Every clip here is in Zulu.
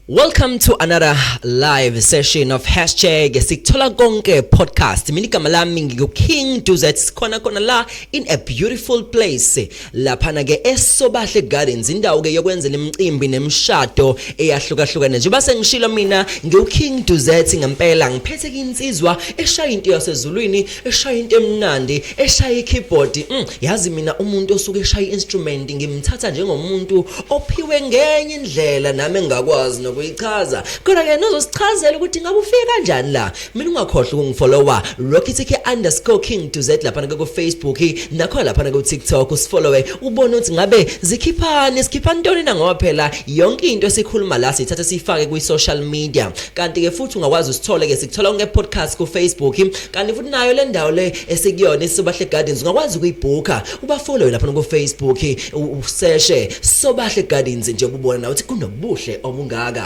Welcome to another live session of #Sikuthola konke podcast. Mina igama lami ngingu-King Duzet sikhona la in a beautiful place. Laphana ke eSobahle Gardens indawo ke yokwenzela imicimbi nemishado eyahlukahlukene. Njengoba sengishilo mina ngiu-King Duzet ngempela ngiphethe insizwa eshaya into yasezulwini, eshaya into emnandi, eshaya ikeyboard. Yazi mina umuntu osuke eshaya instrument ngimthatha njengomuntu ophiwe ngenye indlela nami engakwazi kuyichaza kodwa ke nozosichazela ukuthi ngabe ufike kanjani la. Mina ungakhohlwa ukungifollowa rocketk_King Duzet lapha ku Facebook nakho lapha ku TikTok usifollowe ubone ukuthi ngabe sikhiphani ntoni na ngoba phela yonke into esikhuluma la sithatha sifake ku social media. Kanti ke futhi ungakwazi usithole ke sikuthola onke podcast ku Facebook kanti futhi nayo le ndawo le esikuyona iSobahle Gardens ungakwazi ukuyibhooka ubafollow lapha ku Facebook usearch Sobahle Gardens nje ubone na ukuthi kunobuhle obungaka.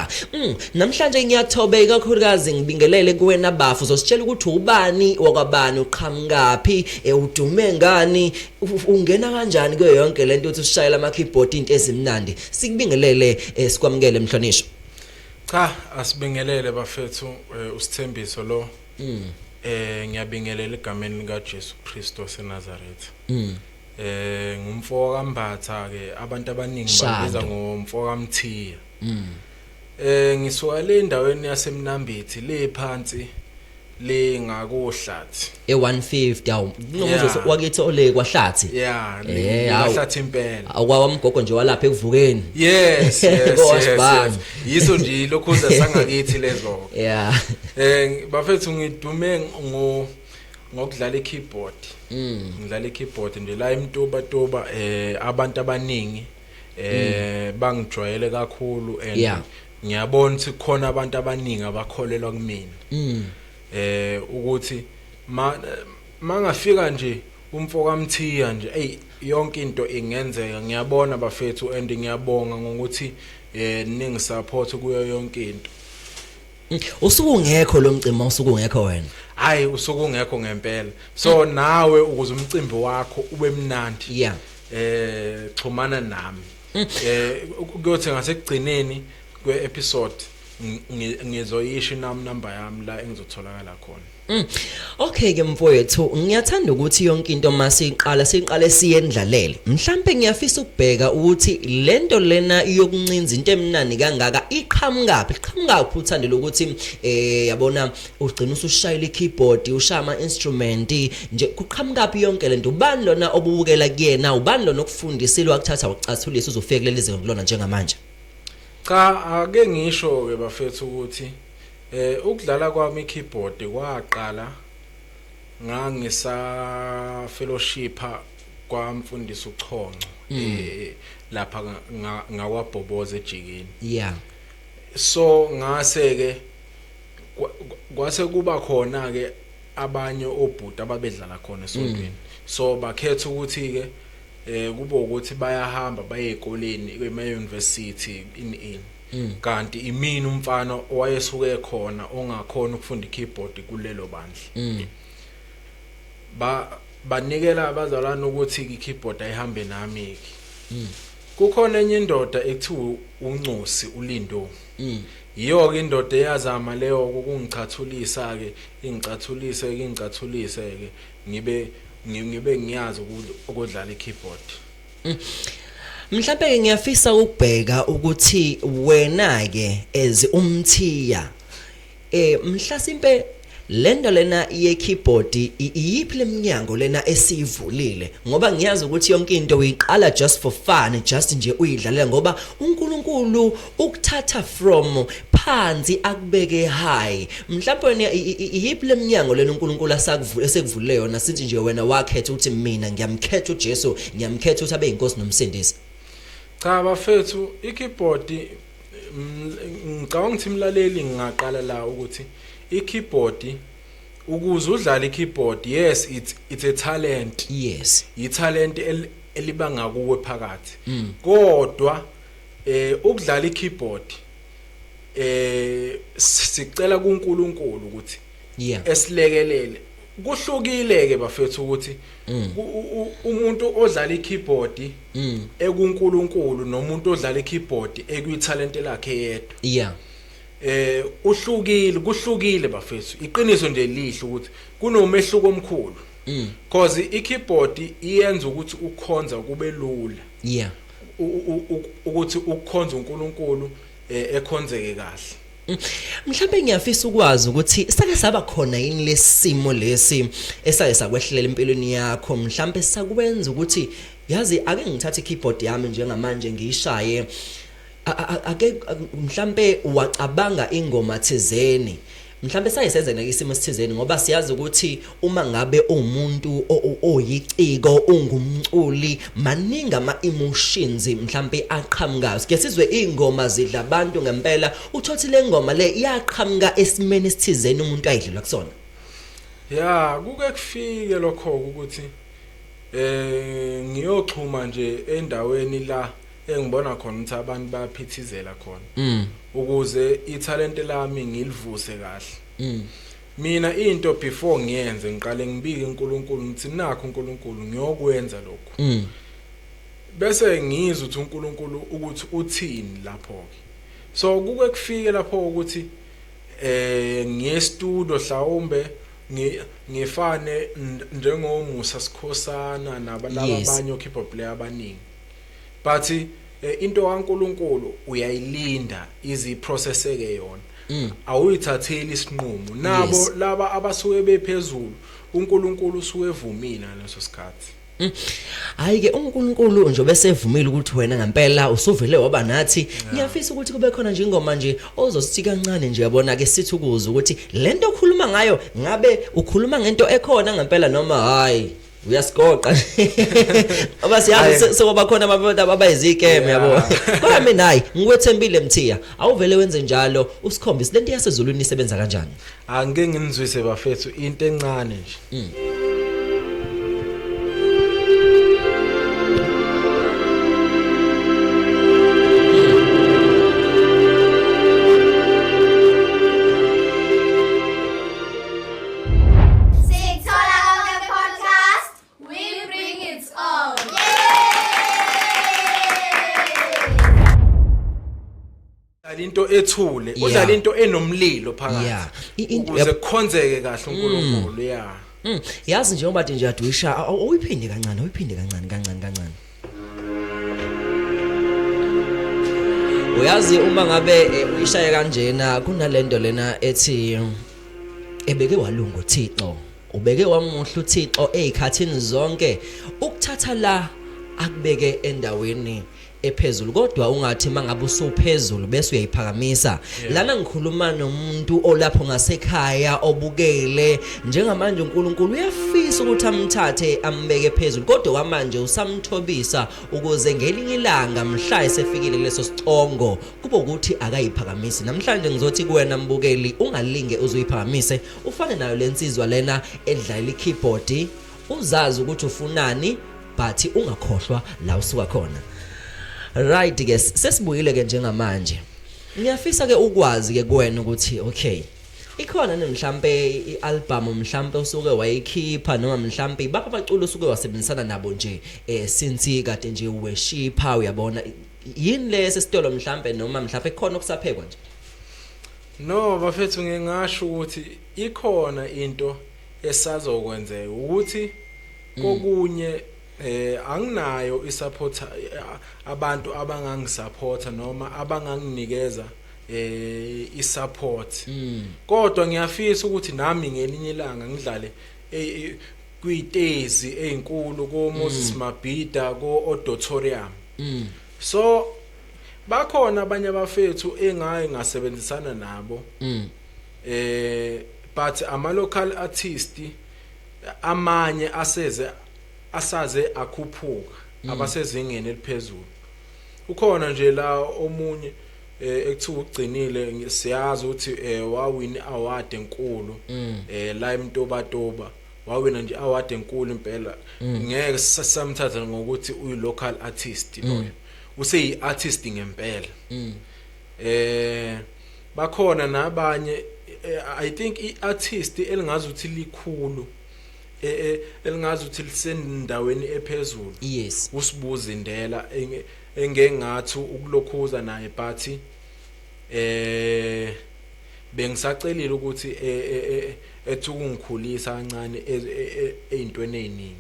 Namhlanje ngiyathobe kakhulukazi ngibingelele kuwena bafu uzositshela ukuthi ubani wakwabani uqhamukaphi udume ngani ungena kanjani kuyo yonke lento ukuthi usishayela ama keyboard into ezimnandi. Sikubingelele sikwamukele mhlonishwa. Cha asibingelele bafethu usithembiso lo ngiyabingelela egameni lika Jesu Kristu waseNazaretha. Ngumfo kaMbatha ke abantu abaningi babiza ngomfo kaMthiya. Ngisuka le ndaweni yaseMnambithi le phansi le ngakohlathi e150 ngomuzo wakithi ole kwahlathi kwahlathi impela akwamgogo nje walapha ekuvukeni yes yiso nje lokhuza sangakithi lezo bafethu ngidume ngokudlala ikeyboard ngidlala ikeyboard nje la eMtoba abantu abaningi bangijwayele kakhulu and ngiyabona ukuthi khona abantu abaningi abakholelwa kumina ukuthi mangafika nje umfo kaMthiya nje yonke into ingenzeka. Ngiyabona bafethu and ngiyabonga ngokuthi ningi-support kuyo yonke into. Usuku ungekho lo mcimbi usuku ungekho wena? Hayi usuku ungekho ngempela. So nawe ukuze umcimbi wakho ube mnandi xhumana nami. Kuyothi ngasekugcineni kwe-episode ngizoyisho number yami la engizotholakala khona. Okay ke mfowethu ngiyathanda ukuthi yonke into masiqala siyendlalele. Mhlambe ngiyafisa ukubheka ukuthi lento lena yokuncinza into emnani kangaka iqhamukapi uthandela ukuthi yabona ugcina usushayela ikeyboard ushaya ama instrument nje kuqhamukapi yonke lento. Ubani lona obubukela kuyena ubani lona okufundisile wakuthatha ucathulisa uzofika kuleli zinga kulona njengamanje? Cha ake ngisho ke bafethu ukuthi ukudlala kwami ikeyboard kwaqala ngangisa fellowship kwamfundisi uChonco lapha ngakwabhoboza ejikeni. So ngase ke kwase kuba khona ke abanye obhuti ababedlala khona esontweni. So bakhetha ukuthi ke kube ukuthi bayahamba baye ezikoleni ema-university kanti imini umfana owayesuke khona ongakhona ukufunda ikeyboard kulelo bandla banikela abazalwane ukuthi ikeyboard ayihambe nami kukhona enye indoda ekuthiwa uNcosi uLindo yiyo ke indoda eyazama leyo ukungichathulisa ke ingichathulise ke ngibe ngiyazi ukudlala ikeyboard. Mhlawumbe ngiyafisa ukubheka ukuthi wena ke as uMthiya mhlasimpe lento lena ye-keyboard iyiphi leminyango lena esivulile ngoba ngiyazi ukuthi yonke into uyiqala just for fun just nje uyidlalela ngoba uNkulunkulu ukuthatha from phansi akubeke high. Mhlawumbe iyiphi leminyango lena uNkulunkulu esekuvulile yona sithi nje wena wakhetha ukuthi mina ngiyamkhetha uJesu ngiyamkhetha ukuthi abe inkosi nomsindisi? Cha bafethu ikeyboard ngicabanga ukuthi imlaleli ngingaqala la ukuthi ikeyboard ukuze udlale ikeyboard yes it's a talent. Yes italent elibanga kuwe phakathi kodwa ukudlala ikeyboard sicela kuNkulunkulu ukuthi esilekelele kuhlukile ke bafethu ukuthi umuntu odlala ikeyboard ekuNkulunkulu nomuntu odlala ikeyboard ekuyithalent lakhe yedwa yeah kuhlukile bafethu iqiniso nje lihle ukuthi kunomehluko omkhulu because ikeyboard iyenza ukuthi ukukhonza kube lula yeah ukuthi ukukhonza uNkulunkulu ekhonzeke kahle mhlawumbe ngiyafisa ukwazi ukuthi sake saba khona yini lesimo lesi esake sakwehlela empilweni yakho mhlawumbe sakwenza ukuthi yazi ake ngithathe ikeyboard yami njengamanje ngiyishaye ake mhlawumbe wacabanga ingoma thizeni mhlawumbe sayisenzeka isimo sithizeni ngoba siyazi ukuthi uma ngabe umuntu oyiciko ungumculi maningi ama emotions mhlawumbe aqhamukayo sike sizwe ingoma zidla abantu ngempela uthothi le ngoma le iyaqhamuka esimeni sithizeni umuntu ayidlula kusona ya kuke kufike lokho ukuthi ngiyoxhuma nje endaweni la engibona khona ukuthi abantu bayaphithizela khona ukuze italent lami ngilivuse kahle mina into before ngiyenze ngiqale ngibike uNkulunkulu ngithi nakho uNkulunkulu ngiyokwenza lokho bese ngizwe ukuthi uNkulunkulu ukuthi uthini lapho ke so kuke kufike lapho ukuthi ngiye studio mhlawumbe ngifane njengoMusa Sikhosana nabalabanye okhipa player abaningi but into kaNkulunkulu uyayilinda iziprocesseke yona awuyithatheli isinqumo nabo laba abasuke bephezulu uNkulunkulu usuke evumile ngaleso sikhathi hayi ke uNkulunkulu nje bese evumile ukuthi wena ngempela usuvele waba nathi ngiyafisa ukuthi kube khona nje ingoma nje ozosithi kancane nje yabona ke sithi ukuza ukuthi lento okhuluma ngayo ngabe ukhuluma ngento ekhona ngempela noma hayi uyasigoqa abasiyazi sokuba khona abantu abayizikeme yabo kodwa mina hayi ngikwethembile Mthiya awuvele wenze njalo usikhombise lento yasezulwini isebenza kanjani angeke nginizwise bafethu into encane nje into ethule udlala into enomlilo phakathi ukuze kukhonzeke kahle uNkulunkulu yazi nje ngoba nje aduyisha awuyiphinde kancane uyazi uma ngabe uyishaye kanjena kunalento lena ethi ebeke walunga uThixo ubeke wamuhla uThixo ezikhathini zonke ukuthatha la akubeke endaweni ephezulu kodwa ungathi mangabe usuphezulu bese uyayiphakamisa lana ngikhuluma nomuntu olapho ngasekhaya obukele njengamanje uNkulunkulu uyafisa ukuthi amthathe ambeke phezulu kodwa kwamanje usamthobisa ukuze ngelinye ilanga mhla esefikile kuleso sicongo kube ukuthi akayiphakamisi namhlanje ngizothi kuwena mbukeli ungalinge uzoyiphakamise ufane nayo lensizwa lena edlala ikeyboard uzazi ukuthi ufunani but ungakhohlwa la usuka khona right guys sesibuyile ke njengamanje ngiyafisa ke ukwazi ke kuwena ukuthi okay ikhona nemhlambe ialbum mhlambe usuke wayikhipha noma mhlambe bapha bacula usuke wasebenzisana nabo nje since kade nje worshipha uyabona yini lese sitolo mhlambe noma mhlambe khona okusaphekwa nje no bafethu ngingasho ukuthi ikhona into esazokwenzeka ukuthi kokunye anginayo isupport abantu abangangisupporta noma abanganginikeza isupport kodwa ngiyafisa ukuthi nami ngelinye ilanga ngidlale kwitezi ezinkulu ko Moses Mabhida ko auditorium so bakhona abanye abafethu engaye ngasebenzisana nabo but ama local artists amanye asaze akhuphuka abasezingeni eliphezulu ukhona nje la omunye ekuthiwa ugcinile siyazi ukuthi wawin award enkulu la eMtobatoba wawina nje award enkulu impela ngeke samthatha ngokuthi uyi local artist loyo useyi artist ngempela bakhona nabanye I think iartist elingazi ukuthi likhulu elingazi ukuthi lisendaweni ephezulu yes usibuza indela engengathi ukulokhuza naye but bengisacelile ukuthi ethi ukungikhulisa kancane ezintweni eziningi.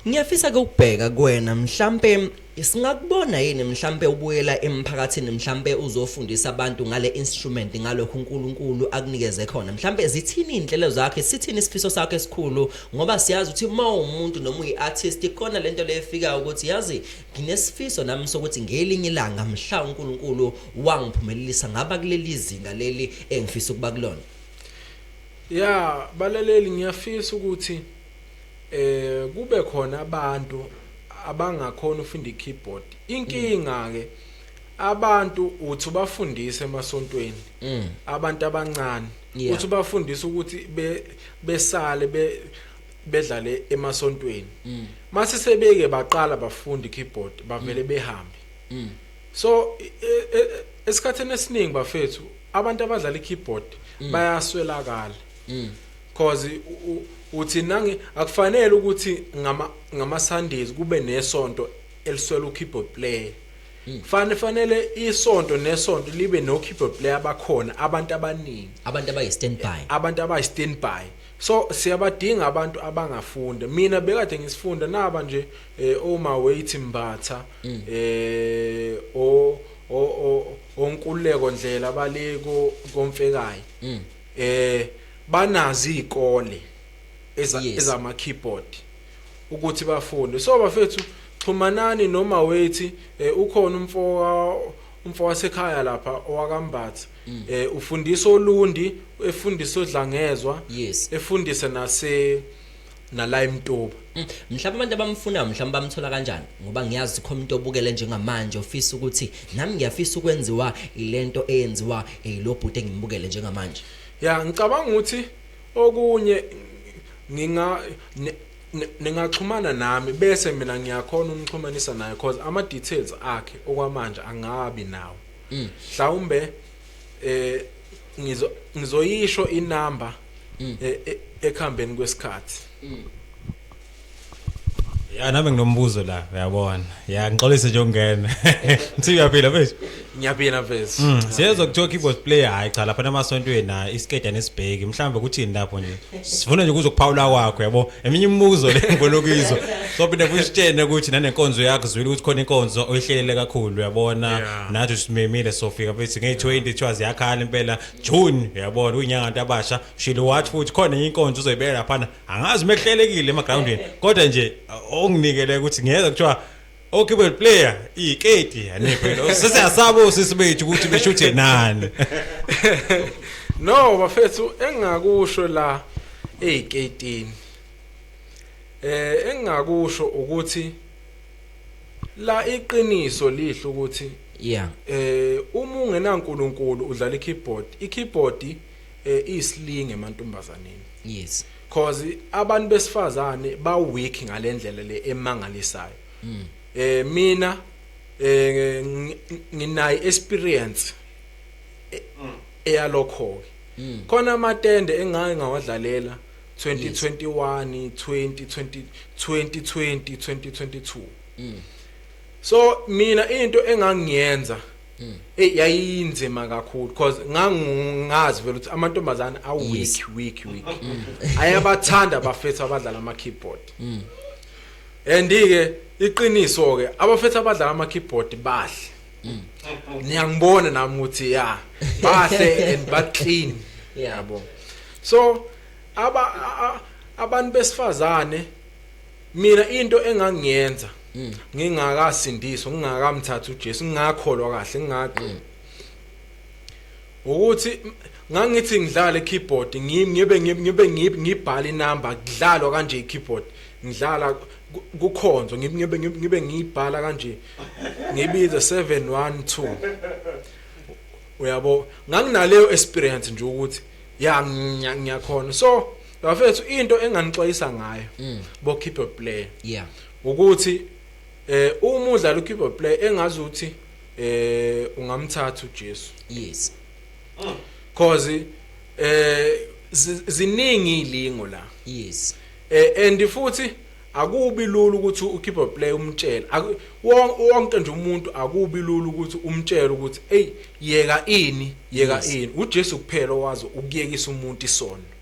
Ngiyafisa ke ukubheka kuwena mhlambe singakubona yini mhlambe ubuyela emphakathini mhlambe uzofundisa abantu ngale instrument ngalokho uNkulunkulu akunikeze khona mhlambe zithini indlela zakhe sithini isifiso sakhe esikhulu ngoba siyazi ukuthi uma umuntu noma uyiartist khona lento lefika ukuthi yazi nginesifiso nami sokuthi ngelinye ilanga mhla uNkulunkulu wangiphumelelisa ngaba kuleli zinga leli engifisa ukuba kulona. Yeah balaleli ngiyafisa ukuthi kube khona abantu abangakhona ufunda ikeyboard. Inkinga ke abantu uthi bafundise emasontweni abantu abancane uthi bafundise ukuthi besale bedlale emasontweni mase sebeke baqala bafunda ikeyboard bavele behambe. So esikhatheni esiningi bafethu abantu abadlala ikeyboard bayaswelakala cause uthi nangi akufanele ukuthi ngama Sundays kube nesonto eliswela ukeyboard player. Fanele isonto nesonto libe no keyboard player abakhona abantu abaningi abantu abayi standby. So siyabadinga abantu abangafunda. Mina bekade ngisifunda naba nje oma Wait Mbatha onkululeko ndlela baleko komfekayi banazi izikole ezama keyboard ukuthi bafunde. So bafethu xumanani noma Wait ukhona umfo wasekhaya lapha owakambatha ufundisa olundi efundisa odlangezwa efundise nala eMtoba. Mhlawumbe abantu abamfuna mhlawumbe bamthola kanjani ngoba ngiyazi khona umuntu obukele njengamanje ofisa ukuthi nami ngiyafisa ukwenziwa ilento eyenziwa lo bhuti engimbukele njengamanje. Yeah ngicabanga ukuthi okunye ningaxhumana nami bese mina ngiyakhona umxhumanisa naye because ama details akhe okwamanje angabi nawo. Mhlawumbe ngizoyisho inamba ekhambeni kwesikhathi. Ya nami nginombuzo la uyabona. Ya ngixolise nje ungena. Nthi uyaphila mfethu? Ngiyaphila mfethu. Siyezwa kuthiwa keyboard player hayi cha lapha namasontweni na iskeda nesibheki mhlambe kuthini lapho nje. Sifuna nje ukuzokuphawula kwakho yabo. Eminye imibuzo le ngibona ukuyizwa. So phinde futhi ukuthi nanenkonzo yakho zwile ukuthi khona inkonzo oyihlelele kakhulu uyabona. Nathi simemile sofika mfethu nge20 kuthiwa ziyakhala impela June uyabona uyinyanga nto abasha ushilo wathi futhi khona inkonzo uzoyibeka lapha angazi mekuhlelekile emagroundini kodwa nje onginikele ukuthi ngiyeza kuthiwa keyboard player iketi yanephela sesiyasabo sisibethu ukuthi beshuthe nani. No bafethu engakusho la eketini engakusho ukuthi la iqiniso lihle ukuthi uma ungenankulunkulu udlala ikeyboard isling emantombazaneni. Yes cause abantu besifazane ba weak ngalendlela le emangalisayo. Mina nginayi experience eyalokho khona amatende engake ngawadlalela 2021 2020 2022. So mina into engangiyenza yayinzima kakhulu because ngangazi vele ukuthi amantombazane weak ayabathanda bafethu abadlala ama keyboard. Andike iqiniso ke abafethu abadlala ama keyboard bahle. Niyangibona nami ukuthi bahle and but clean yabo. So abantu besifazane mina into engangiyenza ngingakasindiswa ngingakamthatha uJesu ngingakholwa kahle ngingaqo ukuthi ngangithi ngidlala keyboard ngibe ngibhala inamba kudlalwa kanje ikeyboard ngidlala kukhonzo ngibe ngibhala kanje ngibiza 712 uyabo nganginaleyo experience nje ukuthi ngiyakhona. So bafethu into enganixwayisa ngayo bo keyboard player ukuthi uma udlala ukeyboard player engazi ukuthi ungamthatha uJesu. Yes cause ziningi ilingo la. Yes and futhi akubi lula ukuthi ukeyboard player umtshela wonke nje umuntu akubi lula ukuthi umtshela ukuthi hey yeka ini uJesu kuphela owazi ukuyekisa umuntu isono